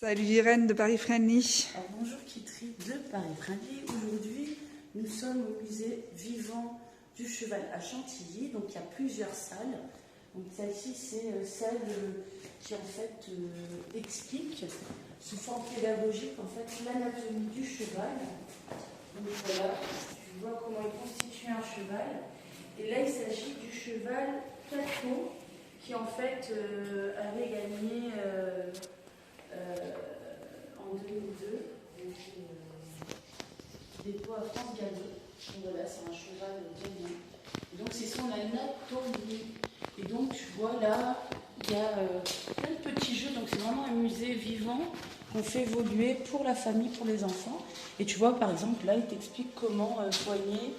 Salut Irène de Paris Friendly. Alors, bonjour Kitry de Paris Friendly. Aujourd'hui, nous sommes au musée vivant du cheval à Chantilly. Donc il y a plusieurs salles. Donc celle-ci, c'est celle qui en fait explique sous forme pédagogique en fait l'anatomie du cheval. Donc voilà, tu vois comment est constitué un cheval. Et là, il s'agit du cheval Cato qui en fait avait gagné en 2002 des poids à France Gallo. Donc voilà, c'est un cheval gagnant. Et donc c'est son anatomie. Et donc tu vois là, il y a plein de petits jeux. Donc c'est vraiment un musée vivant qu'on fait évoluer pour la famille, pour les enfants. Et tu vois par exemple là, il t'explique comment soigner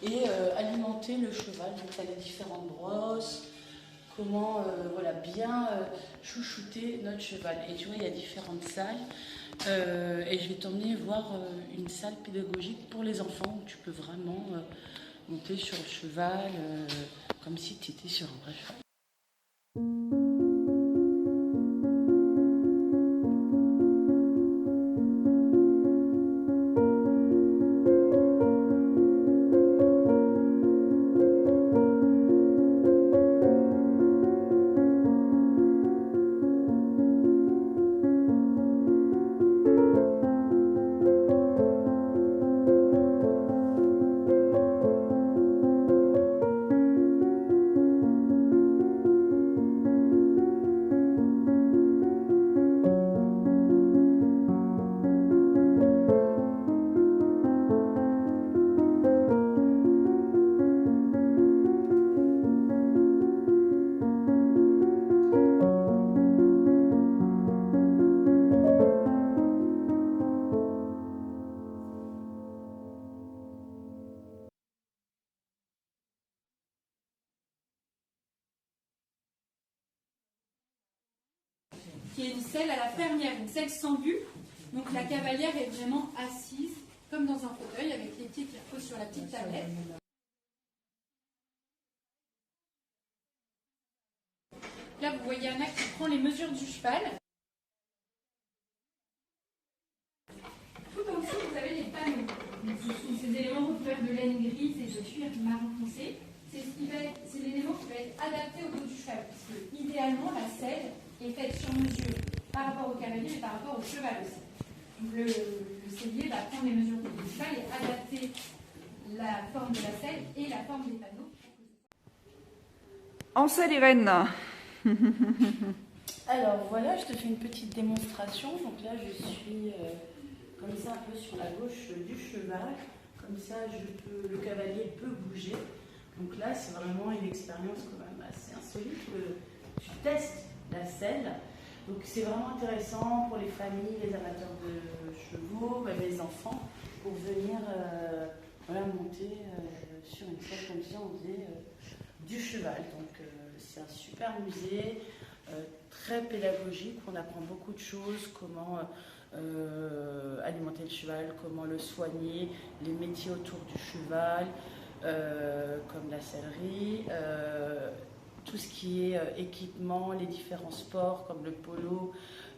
et alimenter le cheval. Donc tu as les différentes brosses. Comment voilà, bien chouchouter notre cheval. Et tu vois, il y a différentes salles. Et je vais t'emmener voir une salle pédagogique pour les enfants où tu peux vraiment monter sur le cheval comme si tu étais sur un vrai cheval. Qui est une selle à la fermière, une selle sans but. Donc la cavalière est vraiment assise, comme dans un fauteuil, avec les pieds qui reposent sur la petite tablette. Là, vous voyez Anna qui prend les mesures du cheval. Tout en dessous, vous avez les panneaux. Donc, ce sont ces éléments recouverts de laine grise et de cuir marron foncé. C'est l'élément qui va être adapté au dos du cheval, puisque idéalement, la selle est faite sur mesure par rapport au cavalier et par rapport au cheval aussi. Donc le sellier va prendre les mesures du cheval et adapter la forme de la selle et la forme des panneaux. En selle Irène. Alors voilà, je te fais une petite démonstration. Donc là, je suis comme ça un peu sur la gauche du cheval. Comme ça, le cavalier peut bouger. Donc là, c'est vraiment une expérience quand même assez insolite. Tu testes la selle. Donc c'est vraiment intéressant pour les familles, les amateurs de chevaux, les enfants, pour venir voilà, monter sur une selle comme ça, on faisait du cheval. Donc c'est un super musée, très pédagogique, on apprend beaucoup de choses, comment alimenter le cheval, comment le soigner, les métiers autour du cheval, comme la sellerie, tout ce qui est équipement, les différents sports comme le polo,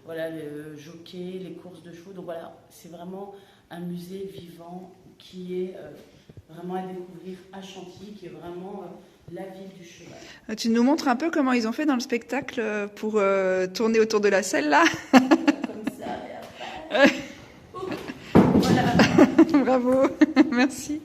voilà, le jockey, les courses de chevaux. Donc voilà, c'est vraiment un musée vivant qui est vraiment à découvrir à Chantilly, qui est vraiment la ville du cheval. Tu nous montres un peu comment ils ont fait dans le spectacle pour tourner autour de la selle là. Comme ça, et après... Voilà. Bravo, merci.